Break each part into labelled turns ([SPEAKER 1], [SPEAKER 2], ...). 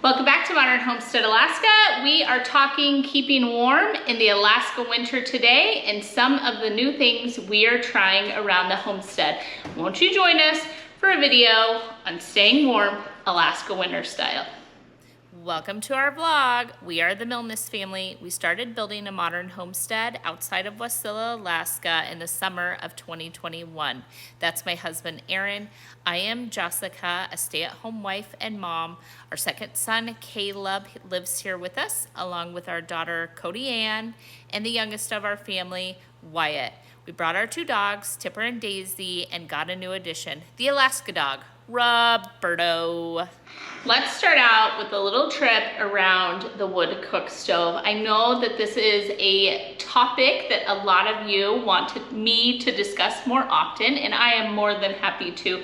[SPEAKER 1] Welcome back to Modern Homestead Alaska. We are talking keeping warm in the Alaska winter today and some of the new things we are trying around the homestead. Won't you join us for a video on staying warm Alaska winter style? Welcome to our vlog. We are the Milnes family. We started building a modern homestead outside of Wasilla, Alaska in the summer of 2021. That's my husband, Aaron. I am Jessica, a stay-at-home wife and mom. Our second son, Caleb, lives here with us, along with our daughter, Cody Ann, and the youngest of our family, Wyatt. We brought our two dogs, Tipper and Daisy, and got a new addition, the Alaska dog, Roberto. Let's start out with a little trip around the wood cook stove. I know that this is a topic that a lot of you want me to discuss more often, and I am more than happy to.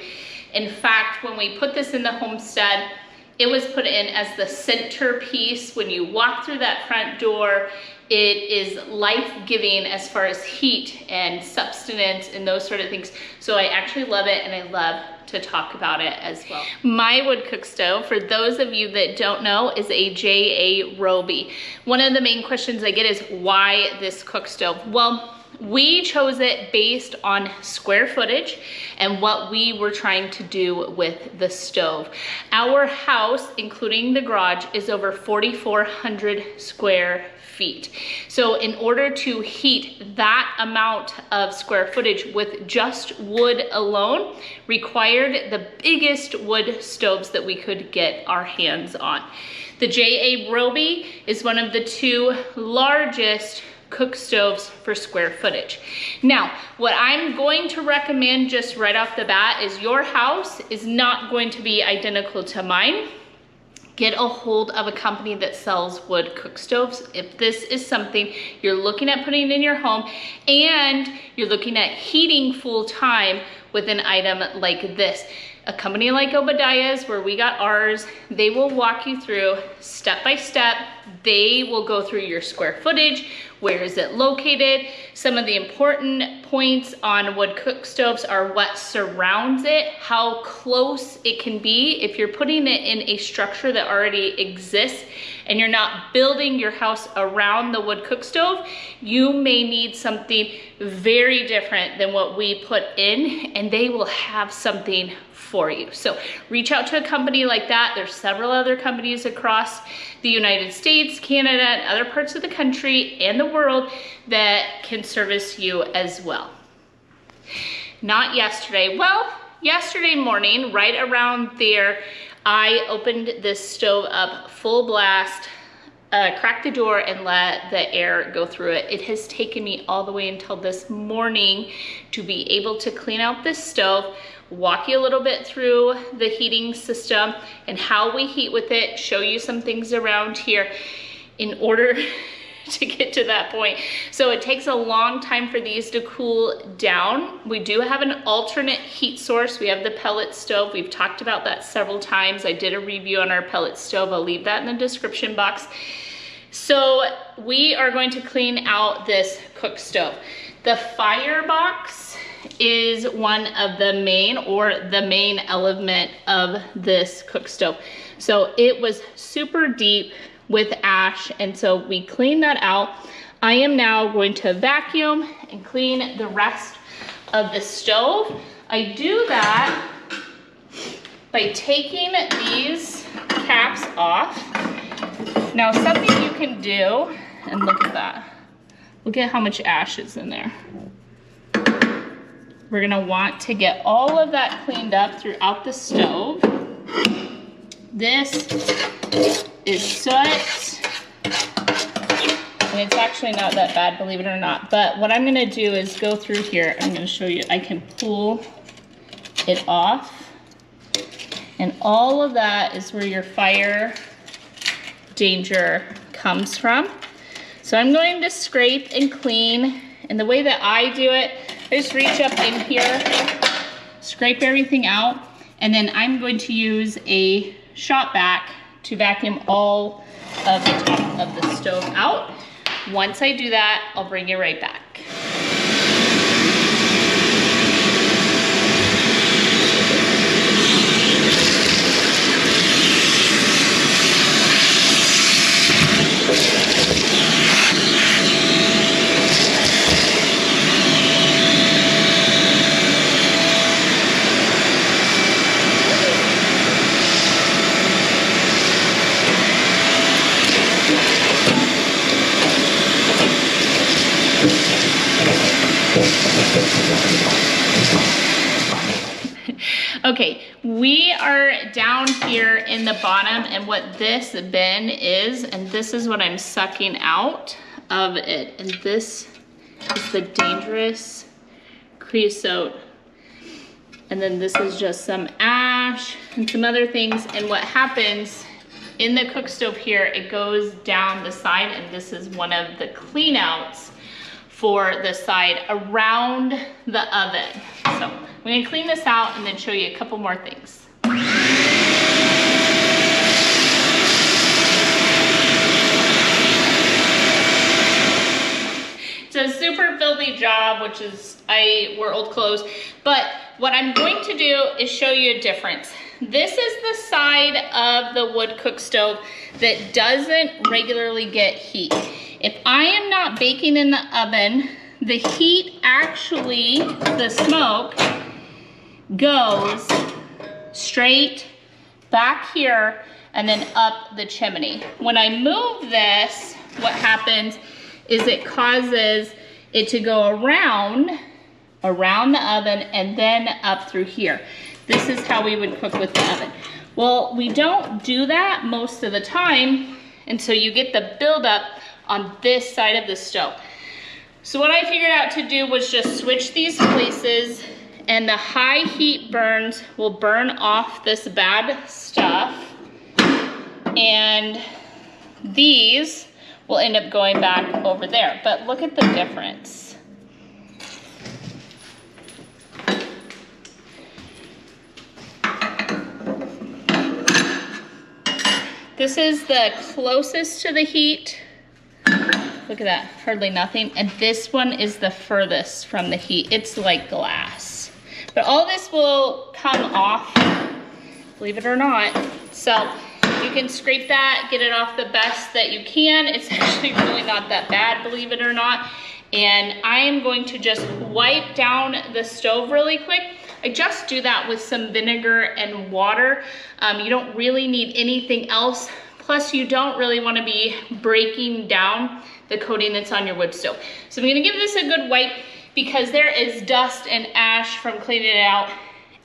[SPEAKER 1] In fact, when we put this in the homestead, it was put in as the centerpiece. When you walk through that front door, it is life-giving as far as heat and sustenance and those sort of things. So I actually love it, and I love to talk about it as well. My wood cook stove, for those of you that don't know, is a JA Roby. One of the main questions I get is, why this cook stove? Well, we chose it based on square footage and what we were trying to do with the stove. Our house, including the garage, is over 4,400 square feet. So in order to heat that amount of square footage with just wood alone required the biggest wood stoves that we could get our hands on. The JA Roby is one of the two largest cook stoves for square footage. Now, what I'm going to recommend just right off the bat is your house is not going to be identical to mine. Get a hold of a company that sells wood cook stoves. If this is something you're looking at putting in your home and you're looking at heating full time with an item like this. A company like Obadiah's, where we got ours, they will walk you through step by step. They will go through your square footage, where is it located. Some of the important points on wood cook stoves are what surrounds it, how close it can be. If you're putting it in a structure that already exists and you're not building your house around the wood cook stove, you may need something very different than what we put in, and they will have something for you. So reach out to a company like that. There's several other companies across the United States, Canada, and other parts of the country and the world that can service you as well. Not yesterday. Well, yesterday morning, right around there, I opened this stove up full blast, cracked the door and let the air go through it. It has taken me all the way until this morning to be able to clean out this stove, walk you a little bit through the heating system and how we heat with it, show you some things around here in order to get to that point. So it takes a long time for these to cool down. We do have an alternate heat source. We have the pellet stove. We've talked about that several times. I did a review on our pellet stove. I'll leave that in the description box. So we are going to clean out this cook stove. The firebox is one of the main element of this cook stove. So it was super deep with ash, and so we cleaned that out. I am now going to vacuum and clean the rest of the stove. I do that by taking these caps off. Now, something you can do, and look at that. Look at how much ash is in there. We're gonna want to get all of that cleaned up throughout the stove. This is soot, and it's actually not that bad, believe it or not. But what I'm gonna do is go through here. I'm gonna show you, I can pull it off. And all of that is where your fire danger comes from. So I'm going to scrape and clean, and the way that I do it, I just reach up in here, scrape everything out, and then I'm going to use a shop vac to vacuum all of the top of the stove out. Once I do that, I'll bring you right back. Okay, we are down here in the bottom, and what this bin is, and this is what I'm sucking out of it, and this is the dangerous creosote, and then this is just some ash and some other things. And what happens in the cook stove here, it goes down the side, and this is one of the clean outs for the side around the oven. So I'm gonna clean this out and then show you a couple more things. It's a super filthy job, which is, we're old clothes, but what I'm going to do is show you a difference. This is the side of the wood cook stove that doesn't regularly get heat. If I am not baking in the oven, the heat actually, the smoke, goes straight back here and then up the chimney. When I move this, what happens is it causes it to go around the oven and then up through here. This is how we would cook with the oven. Well, we don't do that most of the time, and so you get the buildup on this side of the stove. So what I figured out to do was just switch these places, and the high heat burns will burn off this bad stuff, and these will end up going back over there. But look at the difference. This is the closest to the heat. Look at that, hardly nothing. And this one is the furthest from the heat. It's like glass. But all this will come off, believe it or not. So you can scrape that, get it off the best that you can. It's actually really not that bad, believe it or not. And I am going to just wipe down the stove really quick. I just do that with some vinegar and water. You don't really need anything else. Plus, you don't really want to be breaking down the coating that's on your wood stove. So I'm going to give this a good wipe because there is dust and ash from cleaning it out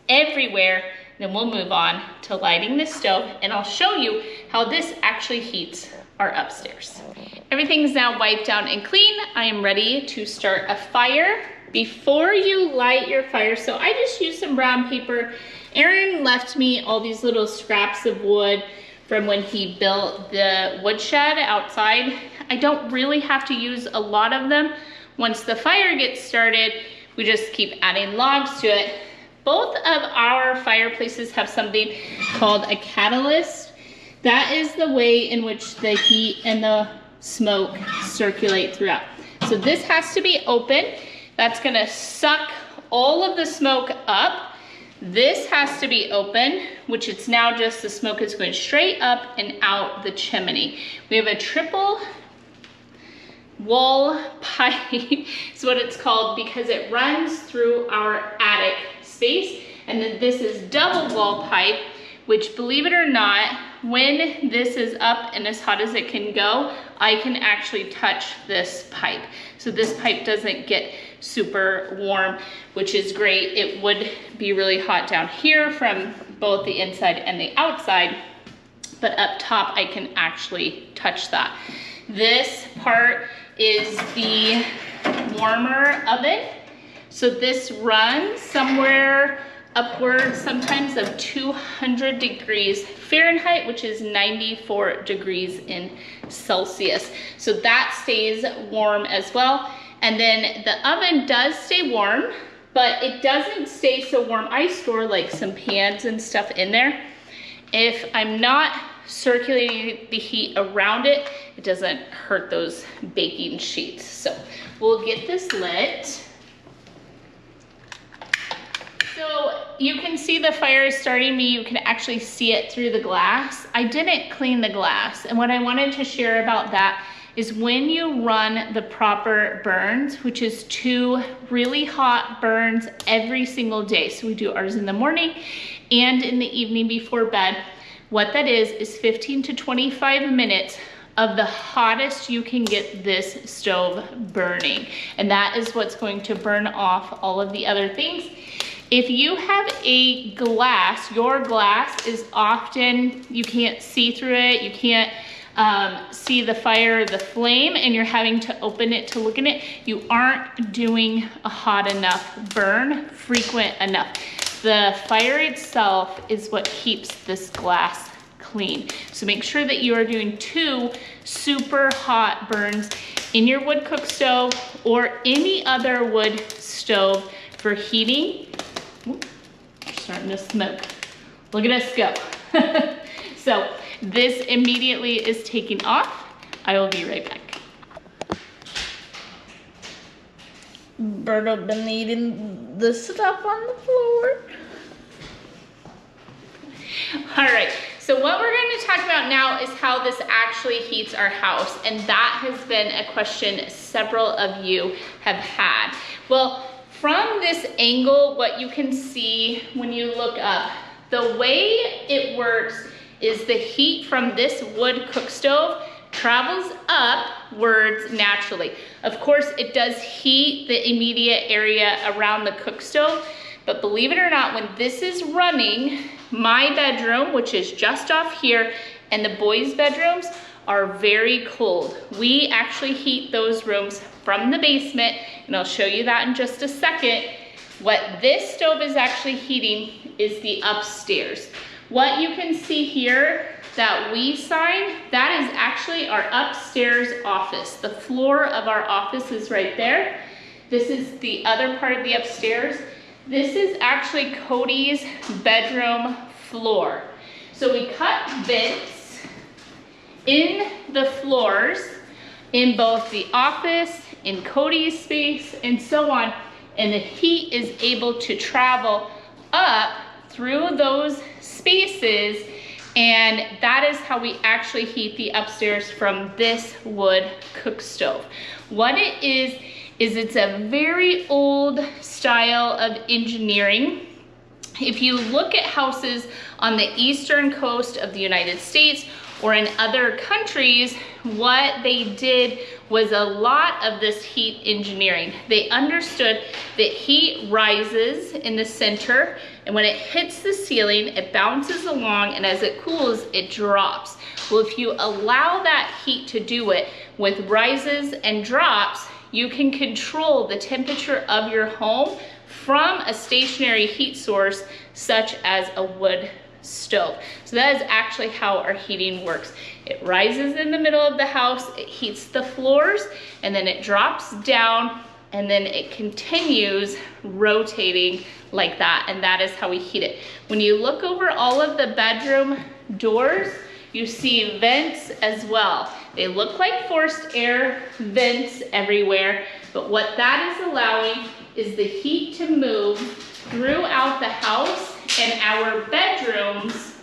[SPEAKER 1] everywhere. Then we'll move on to lighting this stove, and I'll show you how this actually heats our upstairs. Everything's now wiped down and clean. I am ready to start a fire. Before you light your fire, so I just used some brown paper. Aaron left me all these little scraps of wood from when he built the woodshed outside. I don't really have to use a lot of them. Once the fire gets started, we just keep adding logs to it. Both of our fireplaces have something called a catalyst. That is the way in which the heat and the smoke circulate throughout. So this has to be open. That's gonna suck all of the smoke up. This has to be open, which it's now just the smoke is going straight up and out the chimney. We have a triple wall pipe, is what it's called, because it runs through our attic space. And then this is double wall pipe, which, believe it or not, when this is up and as hot as it can go, I can actually touch this pipe. So this pipe doesn't get super warm, which is great. It would be really hot down here from both the inside and the outside, but up top I can actually touch that. This part is the warmer oven. So this runs somewhere upwards sometimes of 200 degrees Fahrenheit, which is 94 degrees in Celsius. So that stays warm as well. And then the oven does stay warm, but it doesn't stay so warm. I store like some pans and stuff in there. If I'm not circulating the heat around it, it doesn't hurt those baking sheets. So we'll get this lit. So you can see the fire is starting. You can actually see it through the glass. I didn't clean the glass, and what I wanted to share about that is when you run the proper burns, which is 2 really hot burns every single day. So we do ours in the morning and in the evening before bed. What that is 15 to 25 minutes of the hottest you can get this stove burning. And that is what's going to burn off all of the other things. If you have a glass, your glass is often, you can't see through it, you can't see the fire or the flame, and you're having to open it to look in it, you aren't doing a hot enough burn, frequent enough. The fire itself is what keeps this glass clean. So make sure that you are doing 2 super hot burns in your wood cook stove or any other wood stove for heating. Ooh, we're starting to smoke. Look at us go. So this immediately is taking off. I will be right back.
[SPEAKER 2] Berto been eating the stuff on the floor.
[SPEAKER 1] All right, so what we're going to talk about now is how this actually heats our house, and that has been a question several of you have had. Well, from this angle, what you can see when you look up, the way it works is the heat from this wood cook stove travels upwards naturally. Of course, it does heat the immediate area around the cook stove, but believe it or not, when this is running, my bedroom, which is just off here, and the boys' bedrooms are very cold. We actually heat those rooms from the basement, and I'll show you that in just a second. What this stove is actually heating is the upstairs. What you can see here that we sign, that is actually our upstairs office. The floor of our office is right there. This is the other part of the upstairs. This is actually Cody's bedroom floor. So we cut vents in the floors in both the office, in Cody's space, and so on, and the heat is able to travel up through those spaces, and that is how we actually heat the upstairs from this wood cook stove. What it is it's a very old style of engineering. If you look at houses on the eastern coast of the United States or in other countries, what they did was a lot of this heat engineering. They understood that heat rises in the center, and when it hits the ceiling, it bounces along, and as it cools, it drops. Well, if you allow that heat to do it with rises and drops, you can control the temperature of your home from a stationary heat source such as a wood stove. So that is actually how our heating works. It rises in the middle of the house, it heats the floors, and then it drops down, and then it continues rotating like that, and that is how we heat it. When you look over all of the bedroom doors, you see vents as well. They look like forced air vents everywhere, but what that is allowing is the heat to move throughout the house and our bedrooms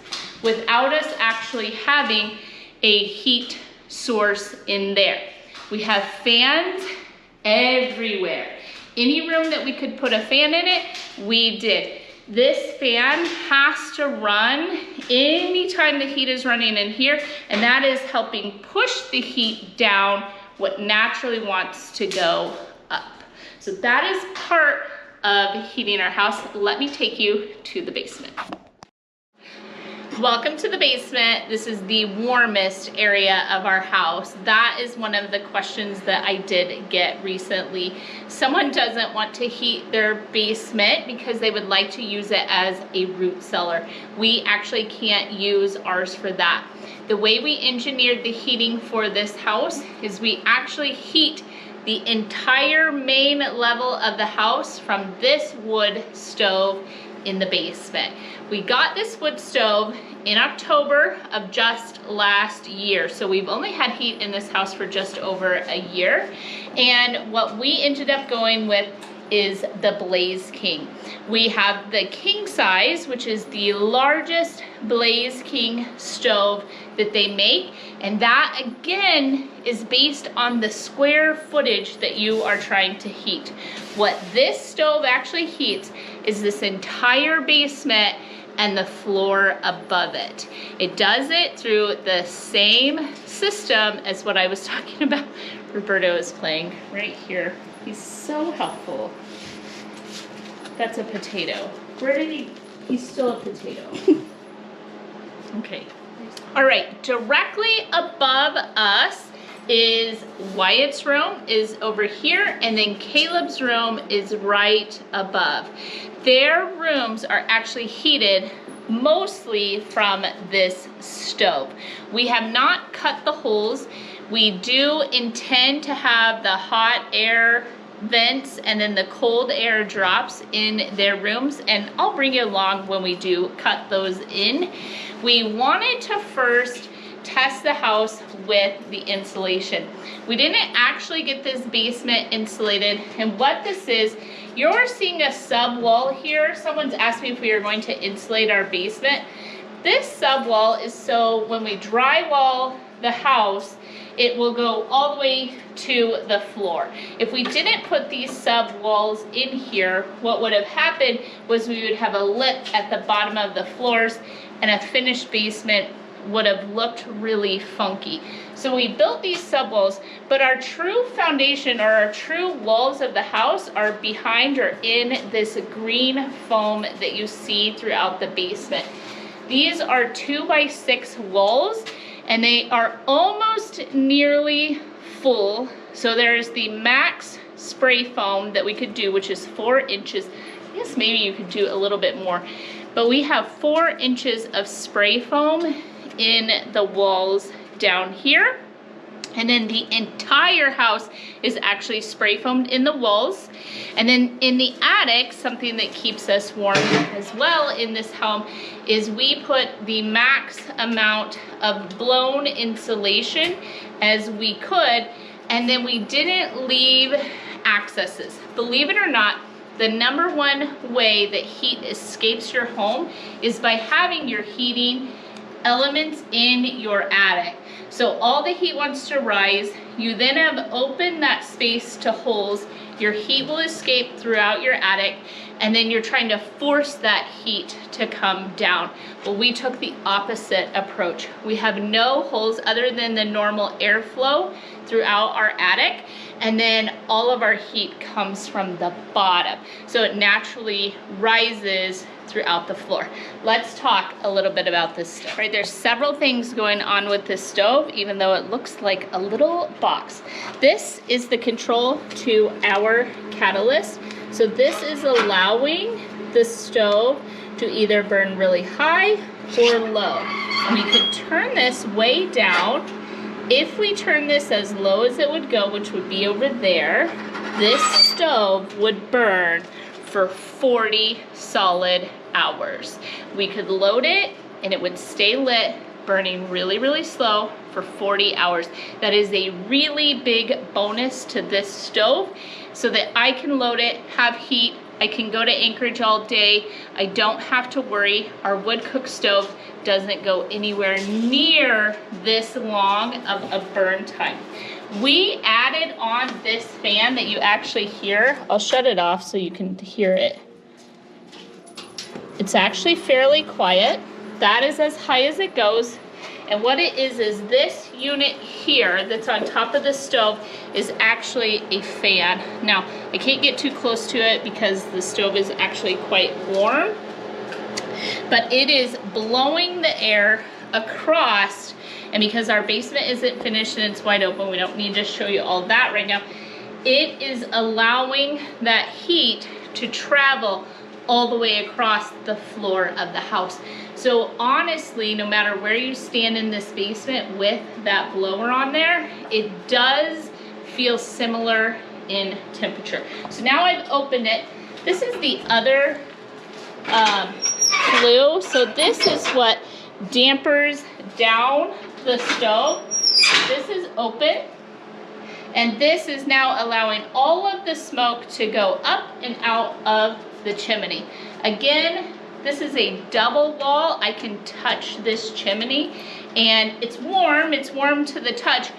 [SPEAKER 1] without us actually having a heat source in there. We have fans everywhere. Any room that we could put a fan in it, we did. This fan has to run anytime the heat is running in here, and that is helping push the heat down what naturally wants to go up. So that is part of heating our house. Let me take you to the basement. Welcome to the basement. This is the warmest area of our house. That is one of the questions that I did get recently. Someone doesn't want to heat their basement because they would like to use it as a root cellar. We actually can't use ours for that. The way we engineered the heating for this house is we actually heat the entire main level of the house from this wood stove in the basement. We got this wood stove in October of just last year. So we've only had heat in this house for just over a year. And what we ended up going with is the Blaze King. We have the king size, which is the largest Blaze King stove that they make. And that again is based on the square footage that you are trying to heat. What this stove actually heats is this entire basement and the floor above it. It does it through the same system as what I was talking about. Roberto is playing right here. He's so helpful. That's a potato. Where did he? He's still a potato. Okay. All right, directly above us is Wyatt's room is over here, and then Caleb's room is right above. Their rooms are actually heated mostly from this stove. We have not cut the holes. We do intend to have the hot air vents and then the cold air drops in their rooms, and I'll bring you along when we do cut those in. We wanted to first test the house with the insulation. We didn't actually get this basement insulated, and what this is, you're seeing a sub wall here. Someone's asked me if we are going to insulate our basement. This sub wall is so when we drywall the house, it will go all the way to the floor. If we didn't put these sub walls in here, what would have happened was we would have a lip at the bottom of the floors, and a finished basement would have looked really funky. So we built these sub walls, but our true foundation or our true walls of the house are behind or in this green foam that you see throughout the basement. These are 2x6 walls, and they are almost nearly full. So there's the max spray foam that we could do, which is 4 inches. I guess maybe you could do a little bit more, but we have 4 inches of spray foam in the walls down here. And then the entire house is actually spray foamed in the walls. And then in the attic, something that keeps us warm as well in this home is we put the max amount of blown insulation as we could, and then we didn't leave accesses. Believe it or not, the number one way that heat escapes your home is by having your heating elements in your attic. So all the heat wants to rise, you then have opened that space to holes, your heat will escape throughout your attic, and then you're trying to force that heat to come down. Well, we took the opposite approach. We have no holes other than the normal airflow throughout our attic, and then all of our heat comes from the bottom. So it naturally rises throughout the floor. Let's talk a little bit about this stove. Right, there's several things going on with this stove, even though it looks like a little box. This is the control to our catalyst. So this is allowing the stove to either burn really high or low. And we could turn this way down. If we turn this as low as it would go, which would be over there, this stove would burn for 40 solid hours. We could load it and it would stay lit, burning really, really slow for 40 hours. That is a really big bonus to this stove, so that I can load it, have heat, I can go to Anchorage all day, I don't have to worry. Our wood cook stove doesn't go anywhere near this long of a burn time. We added on this fan that you actually hear. I'll shut it off so you can hear it. It's actually fairly quiet. That is as high as it goes. And what it is this unit here that's on top of the stove is actually a fan. Now, I can't get too close to it because the stove is actually quite warm, but it is blowing the air across. And because our basement isn't finished and it's wide open, we don't need to show you all that right now. It is allowing that heat to travel all the way across the floor of the house. So honestly, no matter where you stand in this basement with that blower on there, it does feel similar in temperature. So now I've opened it. This is the other flue. So this is what dampers down the stove. This is open, and this is now allowing all of the smoke to go up and out of the chimney. Again, this is a double wall. I can touch this chimney and it's warm to the touch.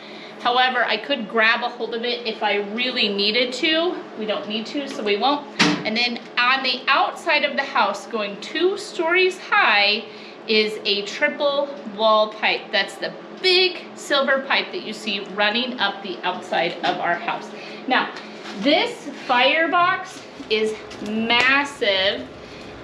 [SPEAKER 1] However, I could grab a hold of it if I really needed to. We don't need to, so we won't. And then on the outside of the house, going 2 stories high, is a triple wall pipe. That's the big silver pipe that you see running up the outside of our house. Now, this firebox is massive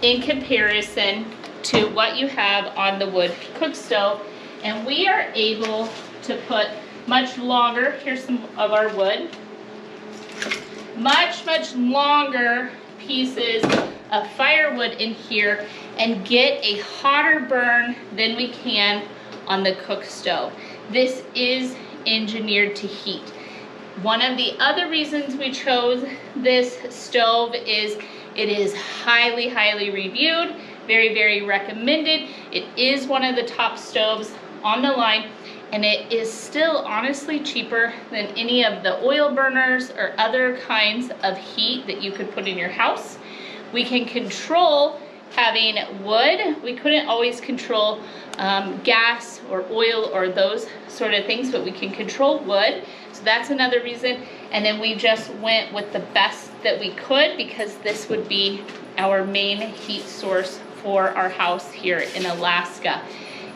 [SPEAKER 1] in comparison to what you have on the wood cook stove, and we are able to put much longer, here's some of our wood, much longer pieces of firewood in here and get a hotter burn than we can on the cook stove. This is engineered to heat. One of the other reasons we chose this stove is it is highly reviewed, very recommended. It is one of the top stoves on the line, and it is still honestly cheaper than any of the oil burners or other kinds of heat that you could put in your house. We can control having wood. We couldn't always control gas or oil or those sort of things, but we can control wood. So that's another reason. And then we just went with the best that we could because this would be our main heat source for our house here in Alaska.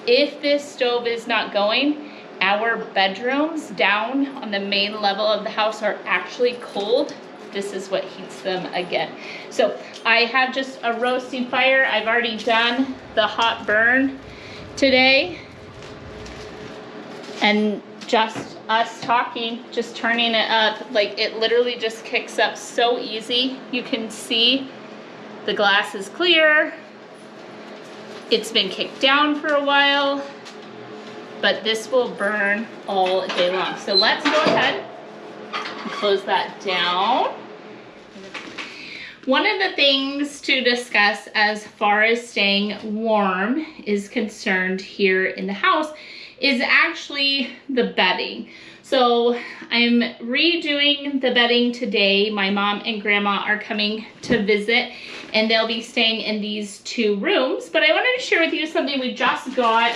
[SPEAKER 1] If this stove is not going, our bedrooms down on the main level of the house are actually cold. This is what heats them again. So I have just a roasting fire. I've already done the hot burn today. And just us talking, just turning it up, like it literally just kicks up so easy. You can see the glass is clear. It's been kicked down for a while, but this will burn all day long. So let's go ahead and close that down. One of the things to discuss as far as staying warm is concerned here in the house is actually the bedding. So I'm redoing the bedding today. My mom and grandma are coming to visit and they'll be staying in these 2 rooms. But I wanted to share with you something we just got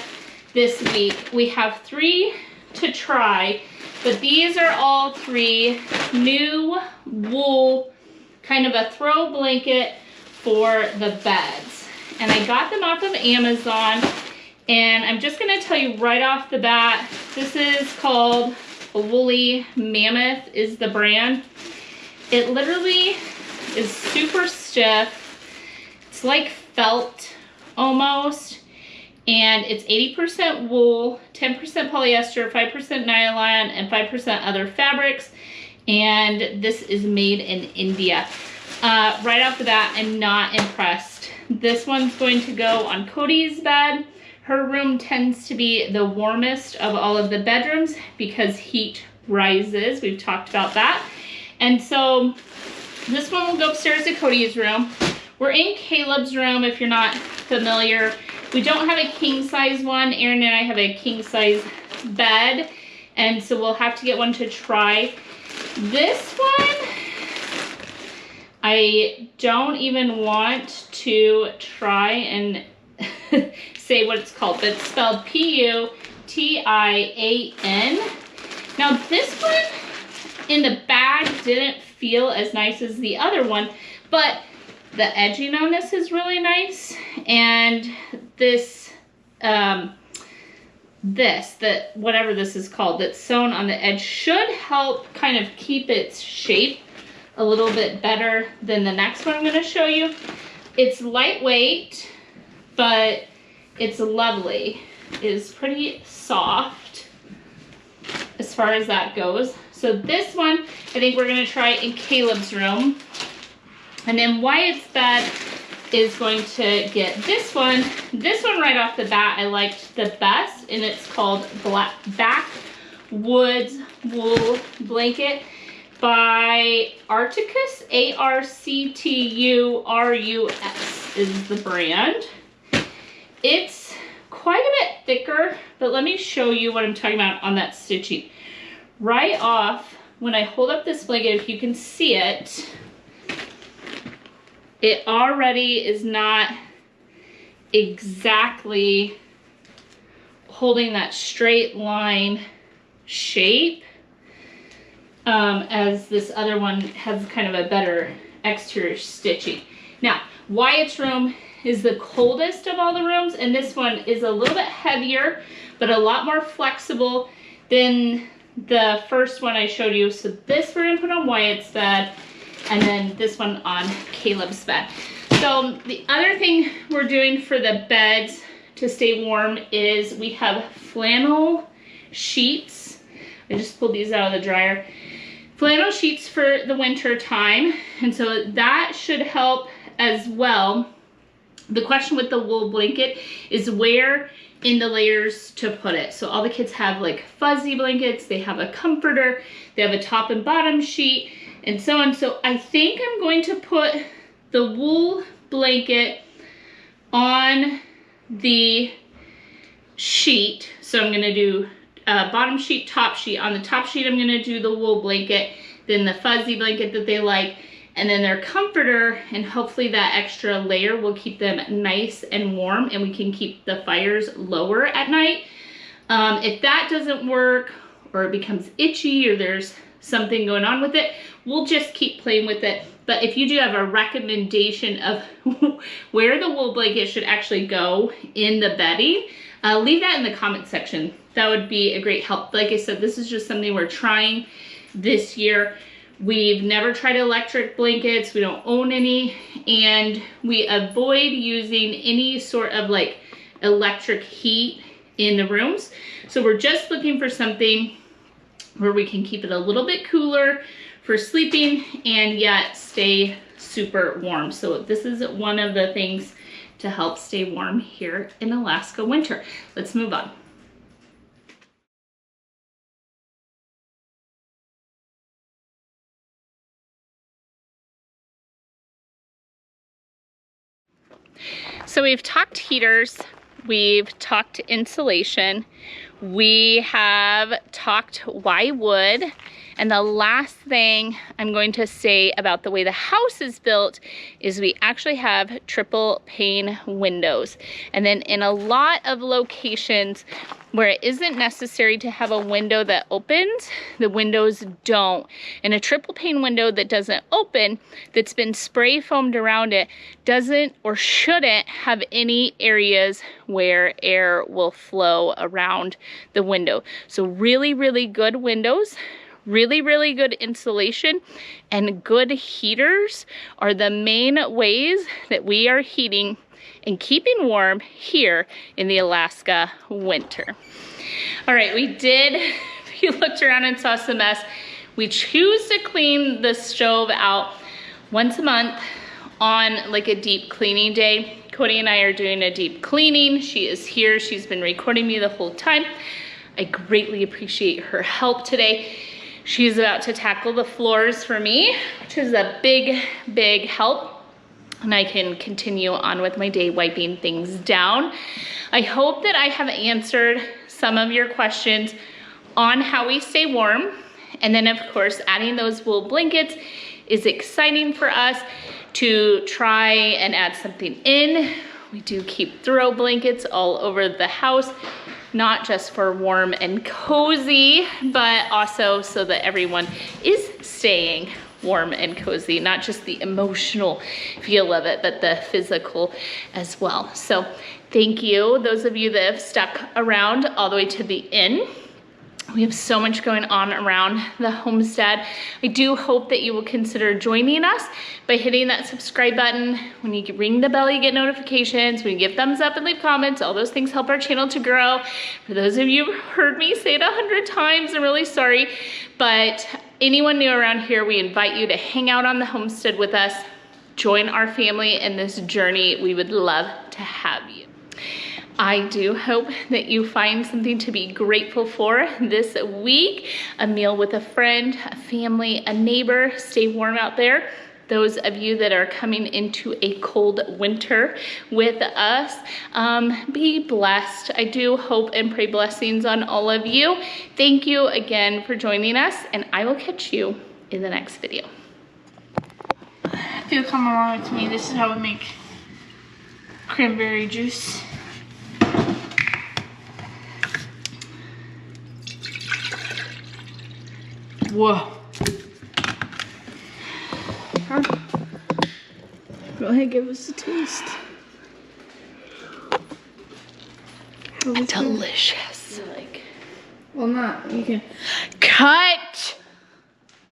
[SPEAKER 1] this week. We have 3 to try, but these are all 3 new wool, kind of a throw blanket for the beds. And I got them off of Amazon, and I'm just gonna tell you right off the bat, this is called a Woolly Mammoth is the brand. It literally is super stiff. It's like felt almost, and it's 80% wool, 10% polyester, 5% nylon, and 5% other fabrics. And this is made in India. Right off the bat, I'm not impressed. This one's going to go on Cody's bed. Her room tends to be the warmest of all of the bedrooms because heat rises. We've talked about that. And so this one will go upstairs to Cody's room. We're in Caleb's room, if you're not familiar. We don't have a king size one. Aaron and I have a king size bed, and so we'll have to get one to try. This one, I don't even want to try and say what it's called, but it's spelled P-U-T-I-A-N. Now this one in the bag didn't feel as nice as the other one, but the edging on this is really nice, and this, whatever this is called, that's sewn on the edge should help kind of keep its shape a little bit better than the next one I'm going to show you. It's lightweight, but it's lovely. It's pretty soft as far as that goes. So this one, I think we're going to try in Caleb's room. And then Wyatt's bed is going to get this one. This one right off the bat I liked the best, and it's called Backwoods Wool Blanket by Arcticus, A-R-C-T-U-R-U-S is the brand. It's quite a bit thicker, but let me show you what I'm talking about on that stitching. Right off, when I hold up this blanket, if you can see it, it already is not exactly holding that straight line shape. as this other one has kind of a better exterior stitching. Now, Wyatt's room is the coldest of all the rooms, and this one is a little bit heavier, but a lot more flexible than the first one I showed you. So this we're gonna put on Wyatt's bed, and then this one on Caleb's bed. So the other thing we're doing for the beds to stay warm is we have flannel sheets. I just pulled these out of the dryer. Flannel sheets for the winter time, and so that should help as well. The question with the wool blanket is where in the layers to put it. So all the kids have like fuzzy blankets, they have a comforter, they have a top and bottom sheet, and so on. So I think I'm going to put the wool blanket on the sheet. So I'm gonna do bottom sheet, top sheet. On the top sheet, I'm gonna do the wool blanket, then the fuzzy blanket that they like, and then their comforter, and hopefully that extra layer will keep them nice and warm, and we can keep the fires lower at night. If that doesn't work, or it becomes itchy, or there's something going on with it, we'll just keep playing with it. But if you do have a recommendation of where the wool blanket should actually go in the bedding, leave that in the comment section. That would be a great help. Like I said, this is just something we're trying this year. We've never tried electric blankets, we don't own any, and we avoid using any sort of like electric heat in the rooms. So we're just looking for something where we can keep it a little bit cooler for sleeping and yet stay super warm. So this is one of the things to help stay warm here in Alaska winter. Let's move on. So we've talked heaters, we've talked insulation, we have talked why wood, and the last thing I'm going to say about the way the house is built is we actually have triple pane windows. And then in a lot of locations where it isn't necessary to have a window that opens, the windows don't. And a triple pane window that doesn't open, that's been spray foamed around it, doesn't or shouldn't have any areas where air will flow around the window. So really, really good windows, really, really good insulation, and good heaters are the main ways that we are heating and keeping warm here in the Alaska winter. All right, if you looked around and saw some mess, we choose to clean the stove out once a month on like a deep cleaning day. Cody and I are doing a deep cleaning. She is here, she's been recording me the whole time. I greatly appreciate her help today. She's about to tackle the floors for me, which is a big, big help. And I can continue on with my day wiping things down. I hope that I have answered some of your questions on how we stay warm. And then of course, adding those wool blankets is exciting for us to try and add something in. We do keep throw blankets all over the house, not just for warm and cozy, but also so that everyone is staying warm and cozy, not just the emotional feel of it, but the physical as well. So thank you, those of you that have stuck around all the way to the end. We have so much going on around the homestead. I do hope that you will consider joining us by hitting that subscribe button. When you ring the bell, you get notifications. When you give thumbs up and leave comments, all those things help our channel to grow. For those of you who've heard me say it 100 times, I'm really sorry. But anyone new around here, we invite you to hang out on the homestead with us. Join our family in this journey. We would love to have you. I do hope that you find something to be grateful for this week. A meal with a friend, a family, a neighbor. Stay warm out there. Those of you that are coming into a cold winter with us, be blessed. I do hope and pray blessings on all of you. Thank you again for joining us, and I will catch you in the next video.
[SPEAKER 2] If you'll come along with me, this is how we make cranberry juice. Whoa. Yeah. Go ahead, give us a taste.
[SPEAKER 1] Delicious.
[SPEAKER 2] Well, not. You can.
[SPEAKER 1] Cut!